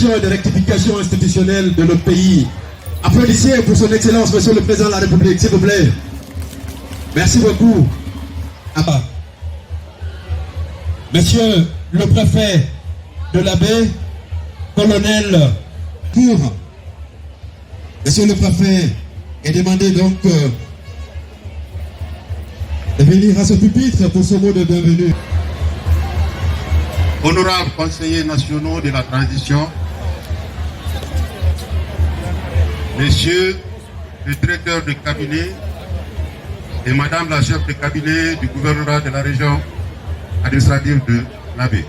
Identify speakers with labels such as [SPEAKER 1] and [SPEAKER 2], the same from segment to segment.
[SPEAKER 1] correction et de rectification institutionnelle de notre pays. Applaudissez pour son excellence, monsieur le président de la République, s'il vous plaît. Merci beaucoup. Ah. Monsieur le préfet de la baie, colonel Tour. Monsieur le préfet est demandé donc de venir à ce pupitre pour ce mot de bienvenue.
[SPEAKER 2] Honorables conseillers nationaux de la transition, Messieurs le directeur de cabinet et Madame la chef de cabinet du gouvernement de la région administrative de l'Abbé,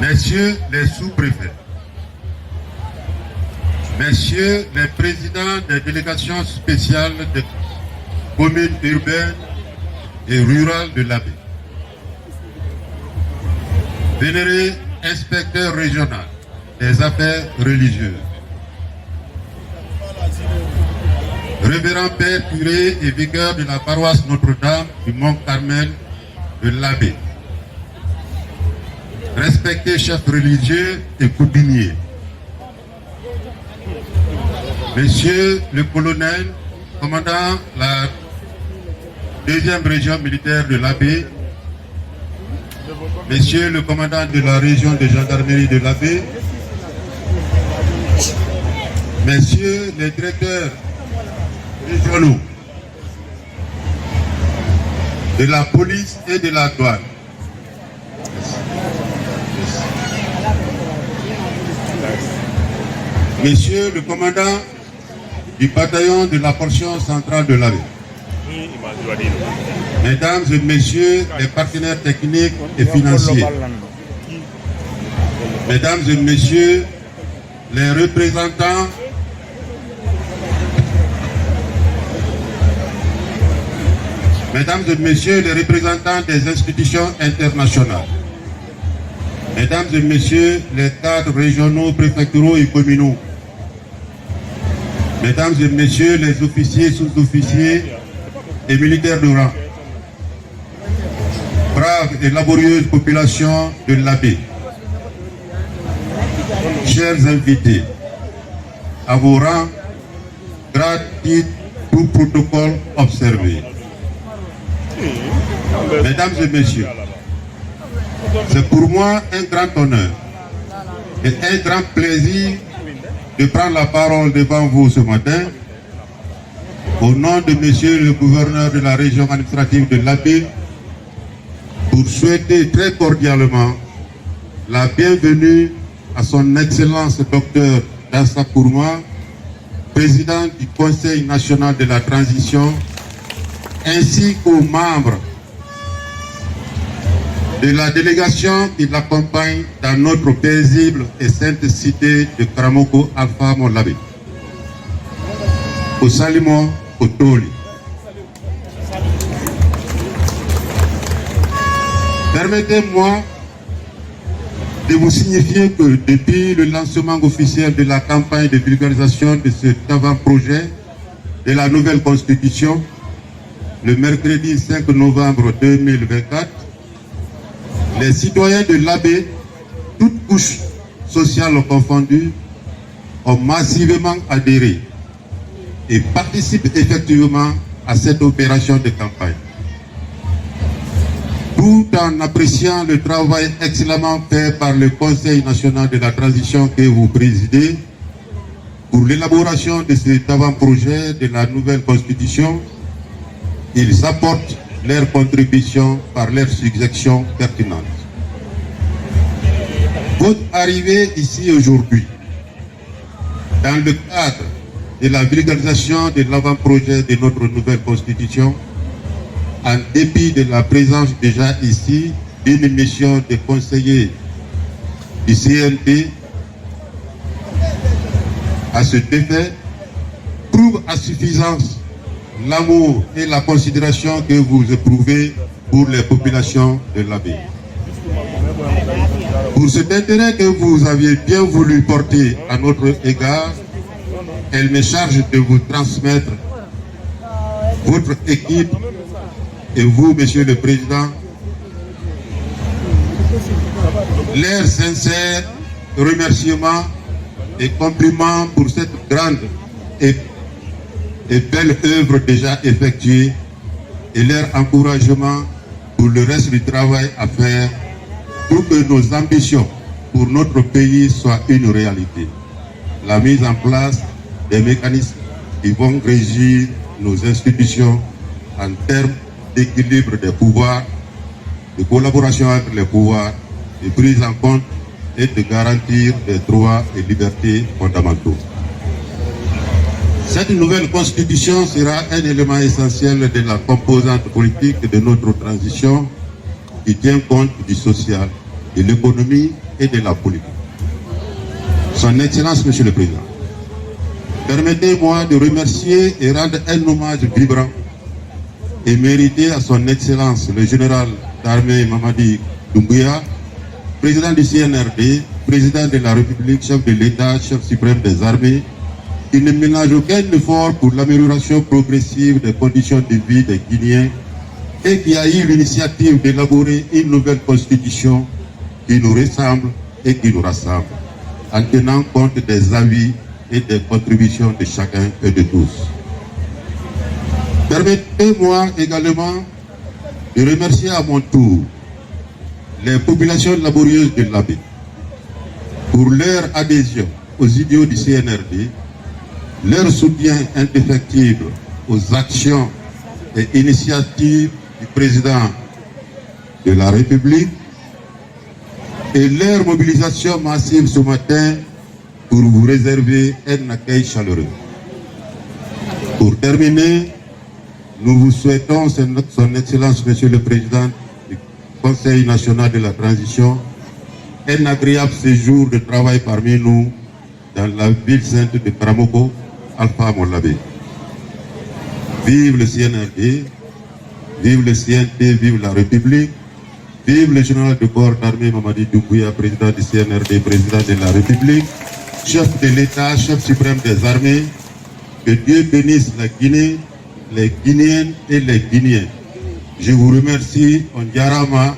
[SPEAKER 2] Messieurs les sous-préfets, Messieurs les présidents des délégations spéciales des communes urbaines et rurales de l'Abbé, Vénéré inspecteur régional des affaires religieuses, Révérend Père curé et vicaire de la paroisse Notre-Dame du Mont-Carmel de l'Abbé, respectés chefs religieux et coutumiers, Monsieur le colonel, commandant la 2e région militaire de l'Abbé, Monsieur le commandant de la région de gendarmerie de l'Abbé, Messieurs les directeurs régionaux de la police et de la douane, Monsieur le commandant du bataillon de la portion centrale de l'Abbé, Mesdames et Messieurs les partenaires techniques et financiers, Mesdames et Messieurs les représentants Mesdames et Messieurs les représentants des institutions internationales, Mesdames et Messieurs les cadres régionaux, préfectoraux et communaux, Mesdames et Messieurs les officiers, sous-officiers et militaires de rang, brave et laborieuse population de l'Abbé, chers invités, à vos rangs, grade, titre, tout protocole observé. Mesdames et Messieurs, c'est pour moi un grand honneur et un grand plaisir de prendre la parole devant vous ce matin au nom de Monsieur le gouverneur de la région administrative de l'Abbé pour souhaiter très cordialement la bienvenue à son Excellence Dr Dassa Kourma, président du Conseil national de la transition, ainsi qu'aux membres de la délégation qui l'accompagne dans notre paisible et sainte cité de Karamoko Alpha Molabe. Au Salimo, au Toli. Permettez-moi de vous signifier que depuis le lancement officiel de la campagne de vulgarisation de cet avant-projet de la nouvelle constitution, le mercredi 5 novembre 2024, les citoyens de l'Abbé, toutes couches sociales confondues, ont massivement adhéré et participent effectivement à cette opération de campagne. Tout en appréciant le travail excellemment fait par le Conseil national de la transition que vous présidez pour l'élaboration de cet avant-projet de la nouvelle constitution, ils apportent leur contribution par leurs suggestions pertinentes. Votre arrivée ici aujourd'hui, dans le cadre de la vulgarisation de l'avant-projet de notre nouvelle constitution, en dépit de la présence déjà ici d'une mission de conseillers du CNP, à cet effet, prouve à suffisance l'amour et la considération que vous éprouvez pour les populations de l'Abbé. Pour cet intérêt que vous aviez bien voulu porter à notre égard, elle me charge de vous transmettre votre équipe et vous, Monsieur le Président, leurs sincères remerciements et compliments pour cette grande et belle œuvre déjà effectuée et leur encouragement pour le reste du travail à faire pour que nos ambitions pour notre pays soient une réalité. La mise en place des mécanismes qui vont régir nos institutions en termes d'équilibre des pouvoirs, de collaboration entre les pouvoirs, de prise en compte et de garantir des droits et libertés fondamentaux. Cette nouvelle constitution sera un élément essentiel de la composante politique de notre transition qui tient compte du social, de l'économie et de la politique. Son Excellence, Monsieur le Président, permettez-moi de remercier et rendre un hommage vibrant et mérité à son Excellence le général d'armée Mamadi Doumbouya, président du CNRD, président de la République, chef de l'État, chef suprême des armées, qui ne ménage aucun effort pour l'amélioration progressive des conditions de vie des Guinéens et qui a eu l'initiative d'élaborer une nouvelle constitution qui nous ressemble et qui nous rassemble, en tenant compte des avis et des contributions de chacun et de tous. Permettez-moi également de remercier à mon tour les populations laborieuses de l'Abbé pour leur adhésion aux idéaux du CNRD, leur soutien indéfectible aux actions et initiatives du président de la République et leur mobilisation massive ce matin pour vous réserver un accueil chaleureux. Pour terminer, nous vous souhaitons, Son Excellence, Monsieur le Président du Conseil national de la transition, un agréable séjour de travail parmi nous dans la ville sainte de Karamoko, Alpha Mollabé. Vive le CNRD, vive le CNT, vive la République, vive le général de corps d'armée Mamadi Doumbouya, président du CNRD, président de la République, chef de l'État, chef suprême des armées. Que Dieu bénisse la Guinée, les Guinéennes et les Guinéens. Je vous remercie. On diarama,